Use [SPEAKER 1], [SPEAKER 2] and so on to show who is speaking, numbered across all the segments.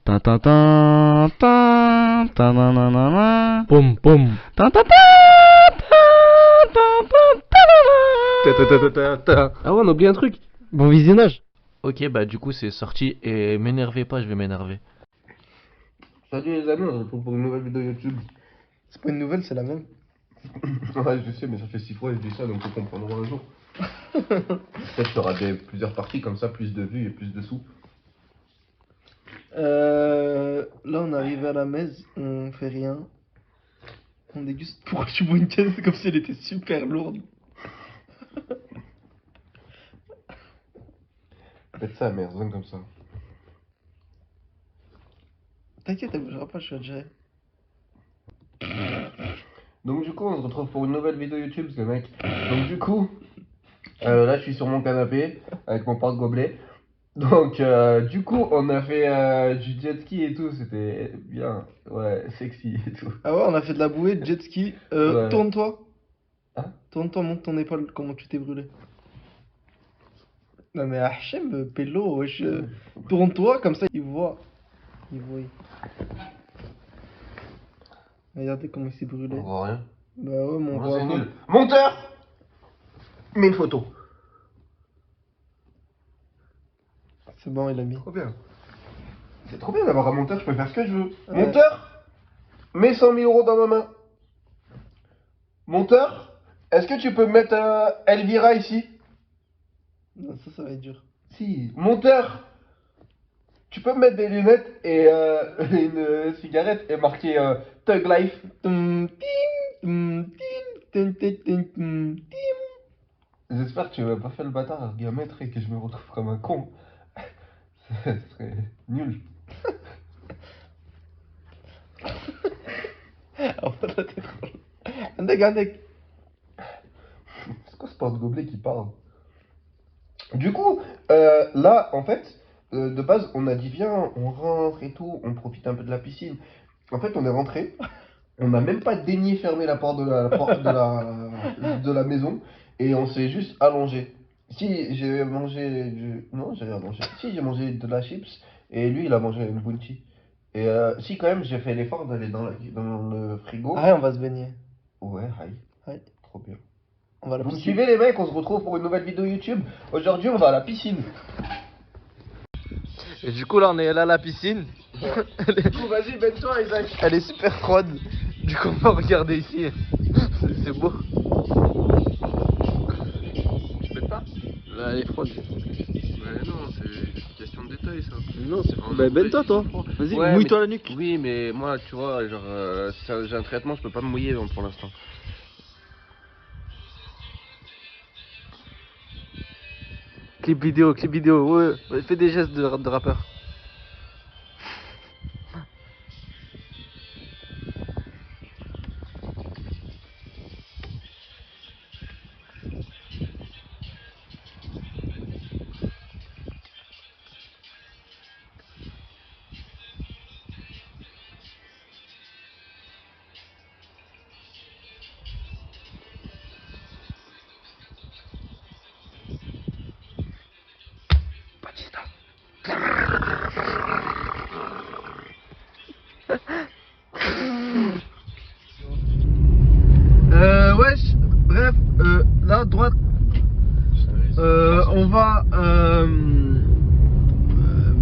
[SPEAKER 1] Ta ta ta ta ta na na na na.
[SPEAKER 2] Pom pom.
[SPEAKER 1] Ta ta ta ta ta ta ta.
[SPEAKER 2] Ah ouais, on a oublié un truc.
[SPEAKER 1] Bon visionnage.
[SPEAKER 2] Ok, bah du coup c'est sorti et m'énervez pas, je vais m'énerver.
[SPEAKER 3] Salut les amis, on se retrouve pour une nouvelle vidéo YouTube.
[SPEAKER 4] C'est pas une nouvelle, c'est la même.
[SPEAKER 3] Ouais, je sais, mais ça fait 6 fois que je dis ça, donc on comprendra un jour. Peut-être qu'il y aura plusieurs parties comme ça, plus de vues et plus de sous.
[SPEAKER 4] Là, on est arrivé à la messe, on fait rien. On déguste. Pourquoi tu bois une canne comme si elle était super lourde?
[SPEAKER 3] Faites ça, merde, comme ça.
[SPEAKER 4] T'inquiète, elle bougera pas, je suis algérien.
[SPEAKER 3] Donc du coup, on se retrouve pour une nouvelle vidéo YouTube, ce mec. Donc du coup, là je suis sur mon canapé avec mon porte-gobelet. Donc du coup, on a fait du jet ski et tout, c'était bien, ouais, sexy et tout.
[SPEAKER 4] Ah ouais, on a fait de la bouée, de jet ski.
[SPEAKER 3] Ouais.
[SPEAKER 4] Tourne-toi.
[SPEAKER 3] Hein?
[SPEAKER 4] Tourne-toi, monte ton épaule, comment tu t'es brûlé. Non mais Hachem, Pello, wesh. Tourne-toi, comme ça il voit. Il voit. Regardez comment il s'est brûlé.
[SPEAKER 3] On voit rien.
[SPEAKER 4] Bah ouais, mon
[SPEAKER 3] Moi,
[SPEAKER 4] roi.
[SPEAKER 3] c'est nul. Monteur, mets une photo.
[SPEAKER 4] C'est bon, il a mis.
[SPEAKER 3] Trop bien. C'est trop bien d'avoir un monteur, je peux faire ce que je veux.
[SPEAKER 4] Ouais.
[SPEAKER 3] Monteur, mets 100 000 euros dans ma main. Monteur, est-ce que tu peux mettre Elvira ici?
[SPEAKER 4] Non, ça va être dur.
[SPEAKER 3] Si. Monteur, tu peux me mettre des lunettes et une cigarette et marquer Thug Life. J'espère que tu vas pas faire le bâtard à Argamètre et que je me retrouve comme un con. Ce serait nul.
[SPEAKER 4] Oh, là, t'es drôle. Andek.
[SPEAKER 3] C'est quoi ce porte-gobelet qui parle? Du coup, là, en fait, de base, on a dit viens, on rentre et tout, on profite un peu de la piscine. En fait, on est rentré, on n'a même pas daigné fermer la porte de la maison et on s'est juste allongé. Si j'ai mangé non, j'ai rien mangé. Si j'ai mangé de la chips et lui il a mangé une bounty. Et si quand même j'ai fait l'effort d'aller dans le frigo.
[SPEAKER 4] Ah ouais, on va se baigner.
[SPEAKER 3] Ouais, aïe.
[SPEAKER 4] Ouais.
[SPEAKER 3] Trop bien.
[SPEAKER 4] On va à la
[SPEAKER 3] Vous me
[SPEAKER 4] piscine.
[SPEAKER 3] suivez les mecs, on se retrouve pour une nouvelle vidéo YouTube. Aujourd'hui on va à la piscine.
[SPEAKER 2] Et du coup là on est là à la piscine.
[SPEAKER 3] Du coup vas-y, baigne-toi Isaac.
[SPEAKER 2] Elle est super froide. Du coup on va regarder ici. C'est beau.
[SPEAKER 3] Tu pètes pas?
[SPEAKER 2] Là elle est froide.
[SPEAKER 3] Ouais non, c'est question de détail ça.
[SPEAKER 2] Non, c'est
[SPEAKER 3] froid.
[SPEAKER 2] Bah baigne-toi toi. Vas-y,
[SPEAKER 3] Ouais,
[SPEAKER 2] mouille-toi
[SPEAKER 3] mais-
[SPEAKER 2] la nuque.
[SPEAKER 3] Oui mais moi tu vois, genre j'ai un traitement, je peux pas me mouiller pour l'instant.
[SPEAKER 2] Clip vidéo, ouais, fais des gestes de rappeur.
[SPEAKER 4] Wesh, bref, là à droite, on va. Bah,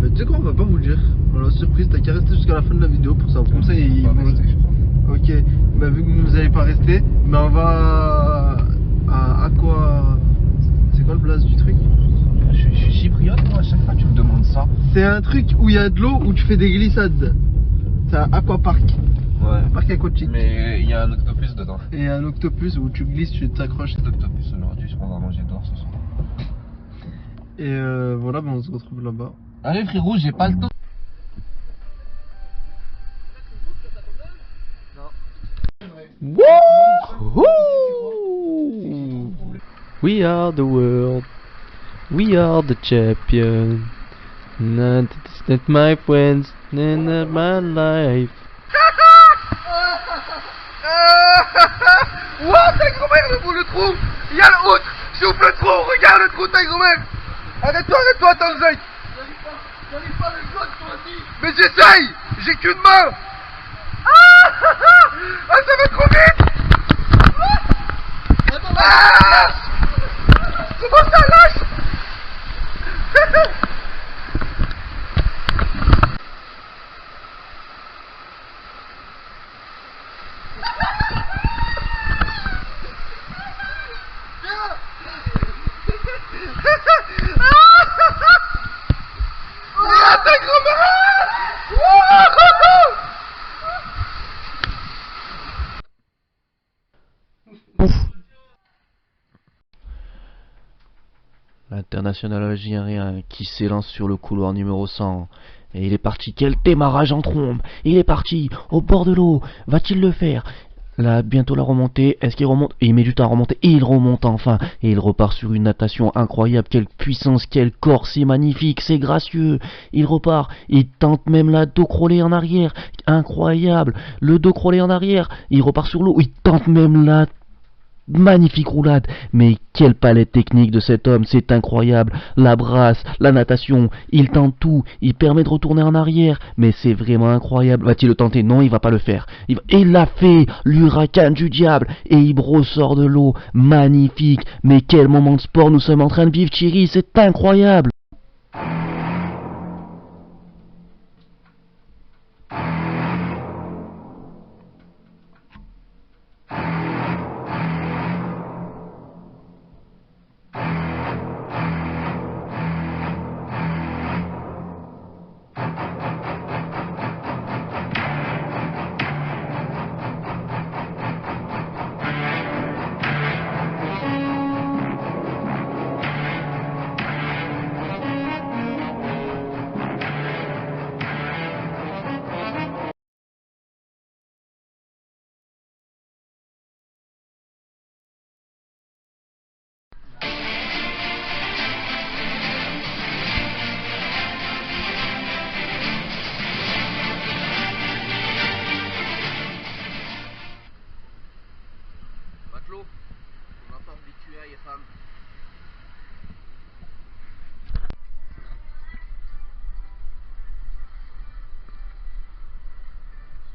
[SPEAKER 4] tu sais quoi, on va pas vous le dire. Voilà, surprise, t'as qu'à rester jusqu'à la fin de la vidéo pour ça. Comme ça, ils vont. Ok, bah vu que vous allez pas rester, mais on va à quoi. C'est quoi le blaze du truc?
[SPEAKER 3] Je suis chypriote moi, à chaque fois tu me demandes ça.
[SPEAKER 4] C'est un truc où il y a de l'eau où tu fais des glissades. C'est un aquapark,
[SPEAKER 3] Ouais.
[SPEAKER 4] parc aquatique.
[SPEAKER 3] Mais il y a un octopus dedans.
[SPEAKER 4] Et un octopus où tu glisses, tu t'accroches.
[SPEAKER 3] L'octopus aujourd'hui, on va manger dehors ce soir.
[SPEAKER 4] Et voilà, bah, on se retrouve là-bas.
[SPEAKER 3] Allez frérot, j'ai pas le temps.
[SPEAKER 1] Woo! We are the world. We are the champion. Not that my friends, not my life.
[SPEAKER 4] Ouah, ta grand-mère, le trou. Il y a le haut. Souffle le trou, regarde le trou, ta grand-mère. Arrête-toi, Tanzai. J'arrive pas avec l'autre, toi aussi. Mais j'essaye. J'ai qu'une main. Ah, ça va trop vite. Ah, comment ça lâche? Regarde ta grand-mère.
[SPEAKER 1] L'international algérien qui s'élance sur le couloir numéro 100. Et il est parti. Quel démarrage en trombe. Il est parti au bord de l'eau. Va-t-il le faire? Là, bientôt la remontée. Est-ce qu'il remonte? Et il met du temps à remonter. Et il remonte enfin. Et il repart sur une natation incroyable. Quelle puissance, quel corps. C'est magnifique, c'est gracieux. Il repart. Il tente même la dos crawlée en arrière. Incroyable. Le dos crawlé en arrière. Il repart sur l'eau. Il tente même la magnifique roulade. Mais quelle palette technique de cet homme, c'est incroyable. La brasse, la natation, il tente tout, il permet de retourner en arrière, mais c'est vraiment incroyable. Va-t-il le tenter? Non, il va pas le faire. Et il l'a fait, l'huracan du diable, et il ressort de l'eau. Magnifique. Mais quel moment de sport nous sommes en train de vivre, Thierry, c'est incroyable.
[SPEAKER 4] Matelot, on va pas habituer à y femme.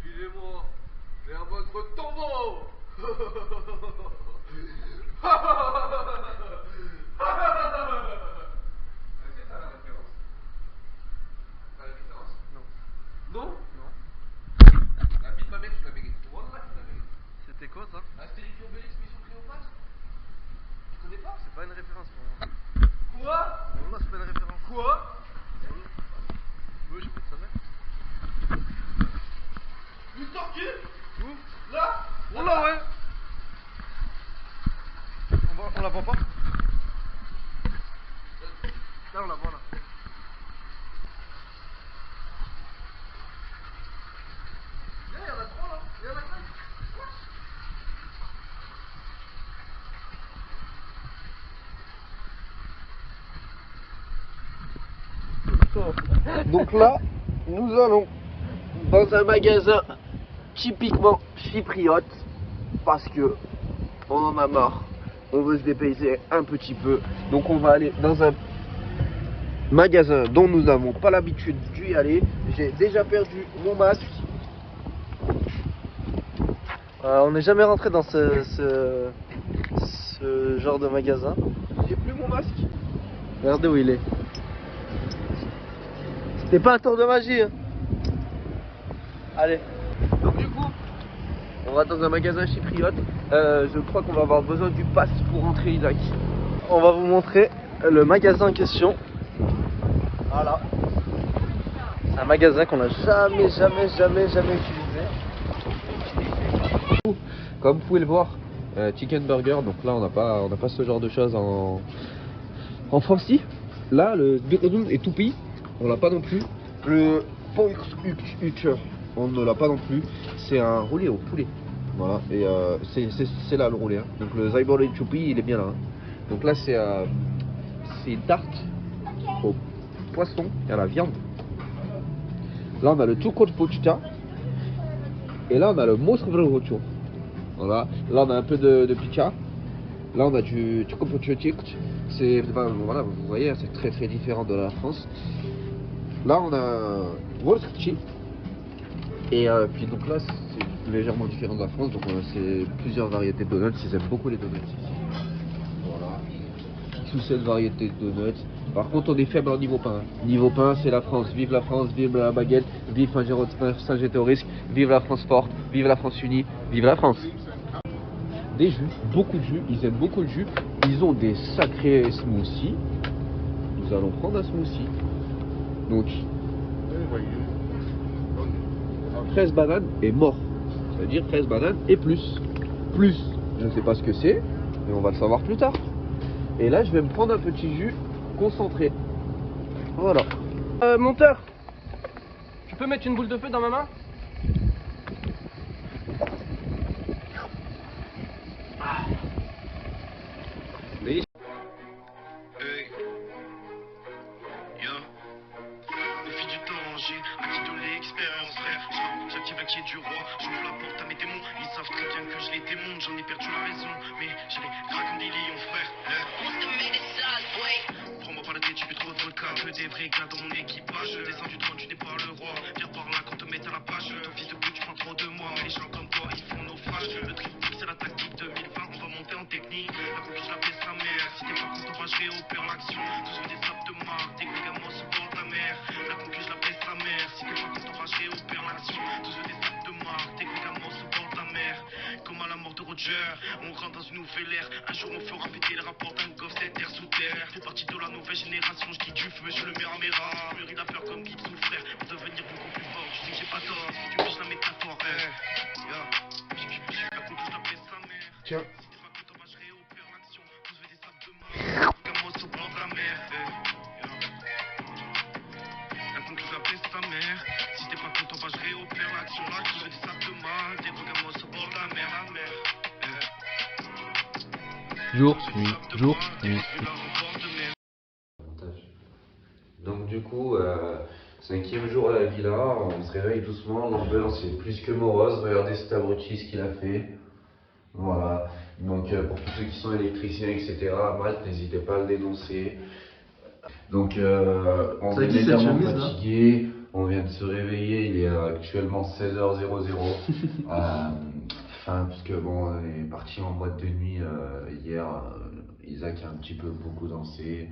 [SPEAKER 4] Suivez-moi vers votre tombeau. Est-ce que t'as la référence? T'as la référence? Non. Non? Non. La vie de ma mère, tu l'as mérité. Wallah, tu l'as mérité.
[SPEAKER 2] C'était quoi ça?
[SPEAKER 4] Astérix et Obélix, Mission Cléopâtre? Tu connais pas?
[SPEAKER 2] C'est pas une référence pour moi.
[SPEAKER 4] Quoi?
[SPEAKER 2] Non, c'est pas une référence.
[SPEAKER 4] Quoi?
[SPEAKER 2] Oui, je peux te savoir.
[SPEAKER 4] Une tortue?
[SPEAKER 2] Où?
[SPEAKER 4] Là?
[SPEAKER 2] Oh là, ouais. On la voit pas? Là, on la voit là.
[SPEAKER 4] Là, il y en a trois là. Il y en a quatre.
[SPEAKER 3] Donc là, nous allons dans un magasin typiquement chypriote parce que on en a marre. On veut se dépayser un petit peu. Donc on va aller dans un magasin dont nous n'avons pas l'habitude d'y aller. J'ai déjà perdu mon masque.
[SPEAKER 2] On n'est jamais rentré dans ce genre de magasin.
[SPEAKER 3] J'ai plus mon masque.
[SPEAKER 2] Regardez où il est. C'était pas un tour de magie. Hein. Allez.
[SPEAKER 3] Donc du coup, on va dans un magasin chypriote. Je crois qu'on va avoir besoin du pass pour rentrer, Isaac.
[SPEAKER 2] On va vous montrer le magasin en question.
[SPEAKER 3] Voilà.
[SPEAKER 2] C'est un magasin qu'on n'a jamais utilisé.
[SPEAKER 3] Comme vous pouvez le voir, chicken burger. Donc là, on n'a pas ce genre de choses en France. Là, le bacon et toupie, on l'a pas non plus. Le Poikhucher, on ne l'a pas non plus. C'est un roulé au poulet. Voilà, et c'est là le roulé. Hein. Donc le Zaiboré Choupi, il est bien là. Hein. Donc là, c'est une tarte au poisson et à la viande. Là, on a le Tukot Pochita. Et là, on a le Mosrevrocho. Voilà, là, on a un peu de pica. Là, on a du Tukot Pochita. C'est, voilà, vous voyez, c'est très très différent de la France. Là, on a un roll scratchy. Et puis donc là, c'est légèrement différent de la France. Donc c'est plusieurs variétés de donuts. Ils aiment beaucoup les donuts ici. Voilà. Sous cette variété de donuts. Par contre, on est faible en niveau pain. Niveau pain, c'est la France. Vive la France, vive la baguette, vive Saint-Gétorix, vive la France forte, vive la France unie, vive la France. Des jus, beaucoup de jus, ils aiment beaucoup le jus. Ils ont des sacrés smoothies. Nous allons prendre un smoothie. Donc, 13 bananes et mort. C'est-à-dire 13 bananes et plus. Plus, je ne sais pas ce que c'est, mais on va le savoir plus tard. Et là, je vais me prendre un petit jus concentré. Voilà.
[SPEAKER 2] Monteur, tu peux mettre une boule de feu dans ma main?
[SPEAKER 3] Mais...
[SPEAKER 5] Au fil du temps, j'ai acquis de l'expérience, frère. J'active la clé du roi, j'ouvre la porte à mes démons. Ils savent très bien que je les démonte, j'en ai perdu la raison. Mais j'ai les craques comme des lions, frère. Prends-moi par la tête, tu fais trop de vodka. Que des vrais gars dans mon équipage. Descends du trône, tu n'es pas le roi. Viens par là qu'on te mette à la page. Ton fils de pute, tu parles trop de moi. Mais les gens comme toi, ils font naufrage. Le triptyque, c'est la tactique 2020. On va monter en technique. La conquise, je la baisse sa mère. Si t'es pas content, je réopère l'action. Tous des sapes de marque. Des gros gamos au bord de la mer. La conquise, je la baisse sa mère. Si t'es pas content, je réopère l'action. Tous des sapes de marque. Des gros gamos au bord de la mer. Comme à la mort de Roger, on rentre dans une nouvelle ère. Un jour on fera péter le rapport d'un goff, cette terre sous terre. Fais partie de la nouvelle génération, je dis du feu, je le mets en méra. Mûris la peur comme Guide sous le frère, pour devenir beaucoup plus fort. Tu sais que j'ai pas tort, si tu piges la métaphore. La conquête, la baisse sa mère.
[SPEAKER 3] Tiens.
[SPEAKER 5] Si t'es pas content, je réopère l'action. Tous veux des sables de mort. Gamos au bord de la mer. La conquête, la baisse sa mère. Si t'es pas content, je réopère l'action. Là, tous veux des sables de mal. Des gros gamos au bord de la mer.
[SPEAKER 1] Jour, nuit, jour, nuit.
[SPEAKER 6] Donc du coup, 5e jour à la villa, on se réveille doucement, l'ambiance est plus que morose, regardez cet abruti ce qu'il a fait. Voilà, donc pour tous ceux qui sont électriciens, etc., Malte, n'hésitez pas à le dénoncer. Donc on est légèrement fatigué, on vient de se réveiller, il est actuellement 16h00. Parce que bon, on est parti en boîte de nuit hier, Isaac a un petit peu beaucoup dansé.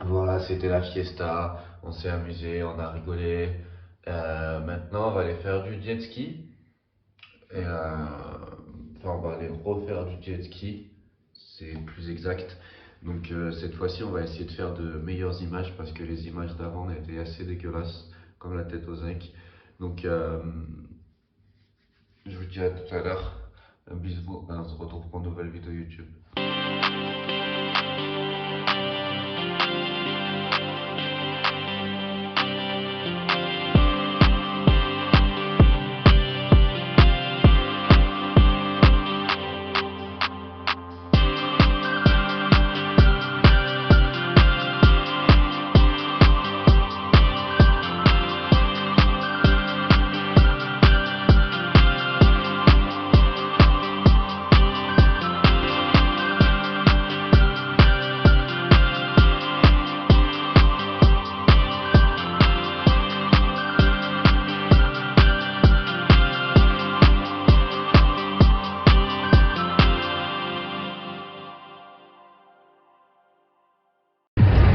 [SPEAKER 6] Voilà, c'était la fiesta, on s'est amusé, on a rigolé. Maintenant, on va aller faire du jet ski. Et on va aller refaire du jet ski, c'est plus exact. Donc cette fois-ci, on va essayer de faire de meilleures images parce que les images d'avant étaient assez dégueulasses, comme la tête au zinc. Donc je vous dis à tout à l'heure. Un bisou, on se retrouve pour une nouvelle vidéo YouTube.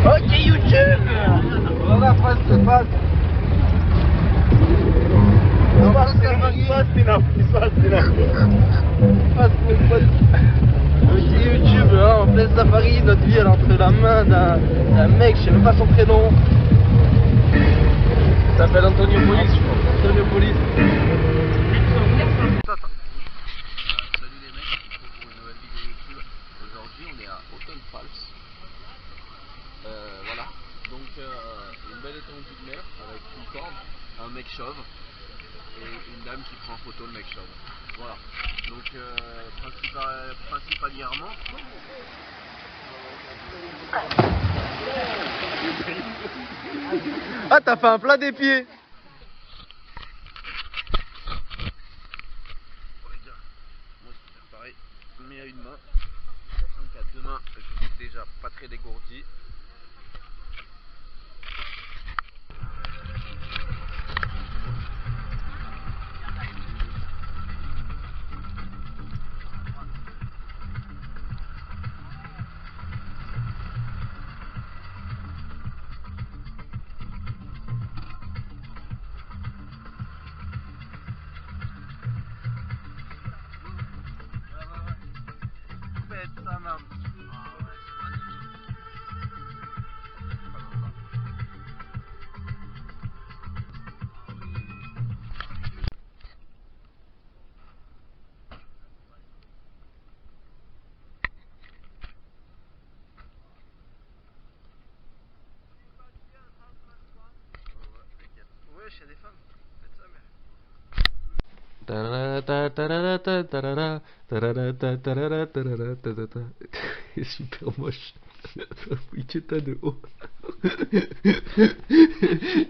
[SPEAKER 2] Ok YouTube, on va face to face. On va faire Ok YouTube, hein, en plein safari, notre vie elle est entre la main d'un mec, je sais même pas son prénom. Il s'appelle Antonio Polis, je crois. Antonio Polis.
[SPEAKER 3] Salut les mecs, on se retrouve pour une nouvelle vidéo YouTube. Aujourd'hui on est à Autumn Falls. Voilà, donc une belle étendue de mer avec une corde, un mec chauve
[SPEAKER 4] et une dame qui prend en photo le mec chauve. Voilà. Donc principalement.
[SPEAKER 2] Ah, t'as fait un plat des pieds.
[SPEAKER 4] Moi je peux faire pareil, mais à une main. Sachant qu'à deux mains, je suis déjà pas très dégourdi. Ça marche. Ouais, chez des femmes. Faites ça, mais.
[SPEAKER 1] Super moche. Oui, que t'as de haut.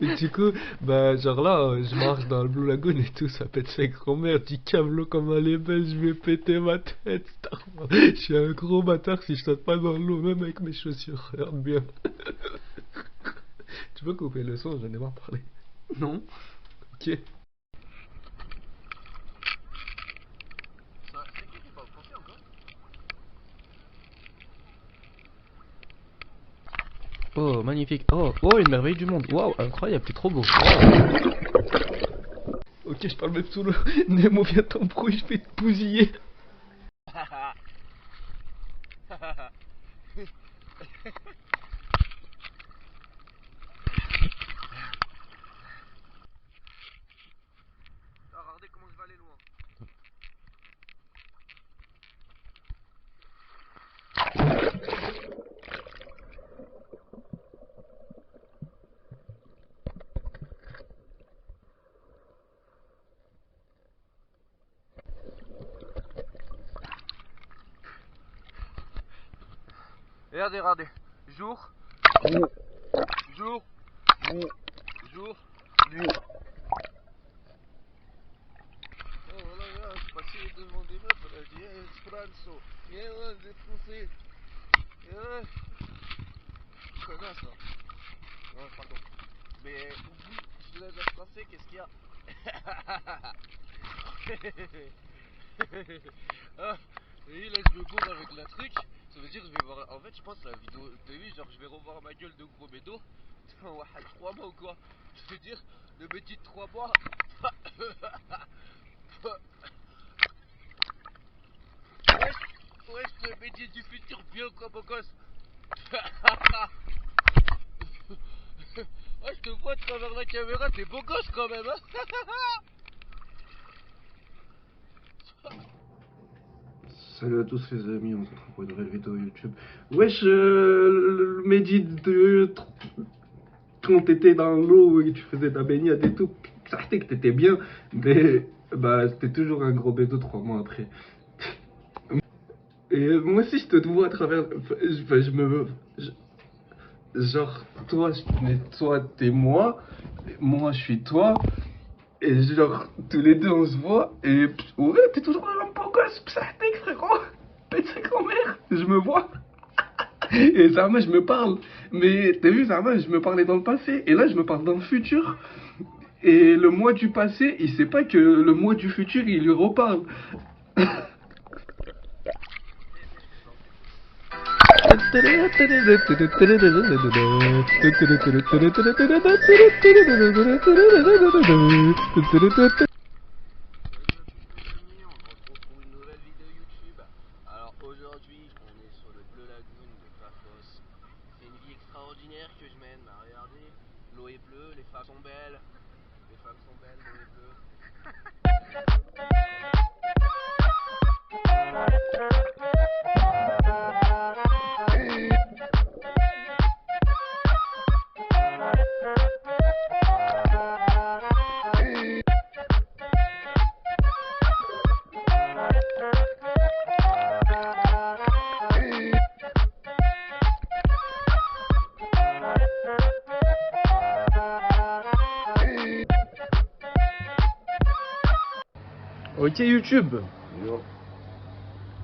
[SPEAKER 1] Et du coup, bah, genre là, je marche dans le Blue Lagoon et tout, ça pète sa grand-mère, du câble comme elle est belle, je vais péter ma tête. Je suis un gros bâtard si je saute pas dans l'eau, même avec mes chaussures, regarde bien. Tu peux couper le son, j'en ai marre de parler.
[SPEAKER 4] Non.
[SPEAKER 1] Ok.
[SPEAKER 4] Ça, c'est qui qui parle français encore?
[SPEAKER 1] Oh, magnifique. Oh, une merveille du monde. Waouh, incroyable, t'es trop beau. Wow. Ok, je parle même sous le Nemo, viens t'en brouille, je vais te bousiller.
[SPEAKER 4] Regardez comment je vais aller loin. Regardez. Jour. Jour. Jour. Nuit. Oh là là, je suis passé devant des meufs, elle a dit hey, espresso. Et ouais, des français. Et ouais. Connasse là. Non, pardon. Mais oublie, je laisse la français, qu'est-ce qu'il y a? Ah, et là je me bourre avec la truc. Ça veut dire que je vais voir. En fait, je pense la vidéo. T'as vu, genre je vais revoir ma gueule de gros bédo. Ouais, 3 mois ou quoi? Je veux dire, le petit de 3 mois. Ouais, le métier du futur bien quoi, beau gosse. Ah, je te vois à travers la caméra, t'es beau gosse quand même, hein.
[SPEAKER 3] Salut à tous les amis, on se retrouve pour une nouvelle vidéo YouTube. Wesh, le Mehdi quand t'étais dans l'eau et que tu faisais ta baignade et tout, ça que t'étais bien, mais bah c'était toujours un gros bédo 3 mois après. Et moi aussi je te vois à travers, genre toi, toi t'es moi je suis toi. Et genre, tous les deux on se voit, et ouais, t'es toujours le même beau gosse, psatek frérot, pète sa grand-mère, je me vois. Et Zama, je me parle, mais t'as vu Zama, je me parlais dans le passé, et là je me parle dans le futur. Et le moi du passé, il sait pas que le moi du futur, il lui reparle.
[SPEAKER 4] On se retrouve pour une nouvelle vidéo YouTube. Alors aujourd'hui, on est sur le Bleu Lagoon de Paphos. C'est une vie extraordinaire que je mène. Bah, regardez, l'eau est bleue, les femmes sont belles. Les femmes sont belles, l'eau est bleue.
[SPEAKER 2] Ok YouTube.
[SPEAKER 3] Yo,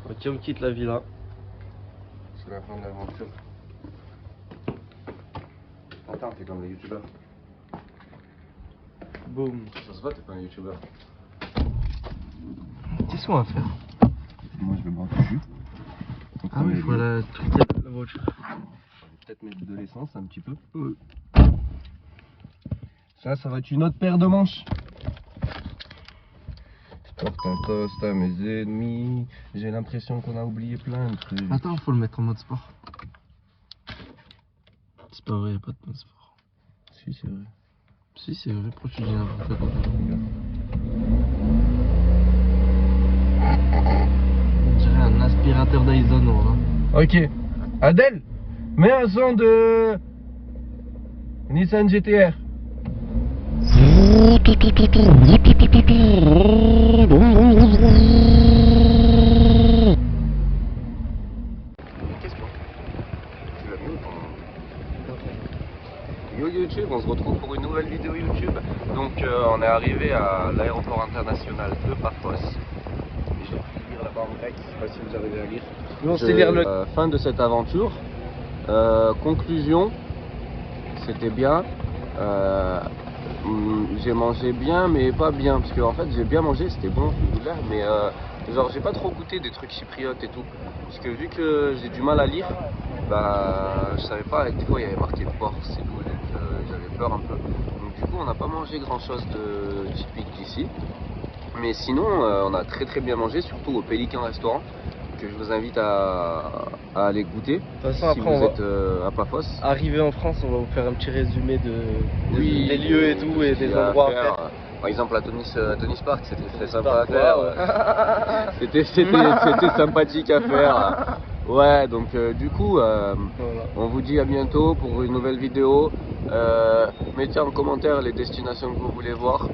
[SPEAKER 2] Ok, on quitte la villa.
[SPEAKER 3] c'est la fin de l'aventure. Attends, t'es comme les youtubeurs.
[SPEAKER 2] Boum.
[SPEAKER 3] Ça se voit, t'es pas un youtubeur.
[SPEAKER 2] Qu'est-ce qu'on va faire?
[SPEAKER 3] Moi, je vais boire du jus.
[SPEAKER 2] Ah oui, il faut la truquer la voiture.
[SPEAKER 3] Peut-être mettre de l'essence un petit peu. Ça va être une autre paire de manches. Je porte un toast à mes ennemis. J'ai l'impression qu'on a oublié plein de trucs.
[SPEAKER 2] Attends, faut le mettre en mode sport. C'est pas vrai, y a pas de mode sport.
[SPEAKER 3] Si, c'est vrai.
[SPEAKER 2] Si, c'est vrai, pourquoi tu dis n'importe quoi? On dirait un aspirateur Dyson, hein.
[SPEAKER 3] Ok. Adèle, mets un son de Nissan GTR. Yo YouTube, on se retrouve pour une nouvelle vidéo YouTube. Donc on est arrivé à l'aéroport international de Paphos. J'ai pu lire là-bas en grec, je sais pas si vous arrivez à lire.
[SPEAKER 2] Nous, on sait lire le.
[SPEAKER 3] Fin de cette aventure. Conclusion, c'était bien. J'ai mangé bien mais pas bien, parce que en fait j'ai bien mangé, c'était bon, mais genre j'ai pas trop goûté des trucs chypriotes et tout, parce que vu que j'ai du mal à lire, bah je savais pas, des fois il y avait marqué porc et tout, donc j'avais peur un peu, donc du coup on n'a pas mangé grand chose de typique d'ici, mais sinon on a très bien mangé, surtout au Pélican Restaurant, que je vous invite à aller goûter.
[SPEAKER 2] De toute façon,
[SPEAKER 3] si
[SPEAKER 2] après,
[SPEAKER 3] vous
[SPEAKER 2] on va
[SPEAKER 3] êtes à Paphos.
[SPEAKER 2] arriver en France, on va vous faire un petit résumé
[SPEAKER 3] Oui,
[SPEAKER 2] des lieux et tout, et des endroits à faire.
[SPEAKER 3] Par exemple, à Tony Park, c'était très
[SPEAKER 2] Tony
[SPEAKER 3] sympa à
[SPEAKER 2] Park,
[SPEAKER 3] faire. C'était sympathique à faire. Ouais, donc du coup,
[SPEAKER 2] Voilà.
[SPEAKER 3] on vous dit à bientôt pour une nouvelle vidéo. Mettez en commentaire les destinations que vous voulez voir.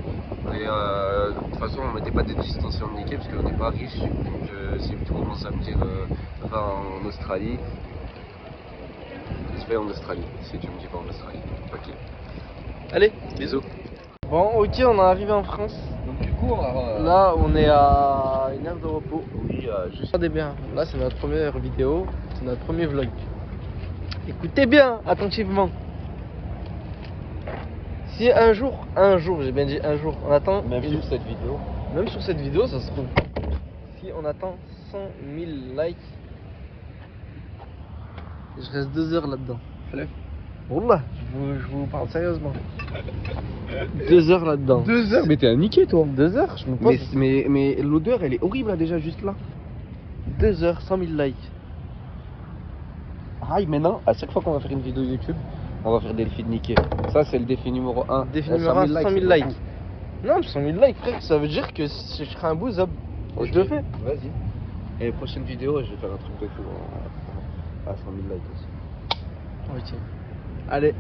[SPEAKER 3] Et de toute façon, on ne mettait pas des destinations niquées parce qu'on n'est pas riche. Donc si tu commences à me dire va en Australie, je vais en Australie. Si tu me dis pas en Australie. Ok.
[SPEAKER 2] Allez,
[SPEAKER 3] Bisous.
[SPEAKER 2] bon, ok, on est arrivé en France.
[SPEAKER 3] Donc du coup,
[SPEAKER 2] Là, on est à une heure de repos.
[SPEAKER 3] oui, juste
[SPEAKER 2] Regardez bien, là c'est notre première vidéo, c'est notre premier vlog. Écoutez bien, attentivement. Si un jour, j'ai bien dit un jour, on attend,
[SPEAKER 3] même sur cette vidéo.
[SPEAKER 2] même sur cette vidéo, ça se trouve, si on attend 100 000 likes, je reste 2 heures là-dedans.
[SPEAKER 3] Flemme.
[SPEAKER 2] Wallah, je vous parle sérieusement. 2 heures là-dedans.
[SPEAKER 3] 2 heures, mais t'es un niqué toi.
[SPEAKER 2] 2 heures, je me pose.
[SPEAKER 3] Mais l'odeur elle est horrible là, déjà juste là.
[SPEAKER 2] 2 heures, 100 000 likes.
[SPEAKER 3] Aïe, maintenant, à chaque fois qu'on va faire une vidéo YouTube, on va faire des défis de niquer. Ça c'est le défi numéro 1.
[SPEAKER 2] Défi numéro 1, 100 000 likes. Non, mais 100 000 likes, frère, ça veut dire que si je serai un bousab.
[SPEAKER 3] Ok.
[SPEAKER 2] Je le fais.
[SPEAKER 3] Vas-y. Et prochaine vidéo, je vais faire un truc de fou à 100 000 likes aussi.
[SPEAKER 2] Ok. Allez.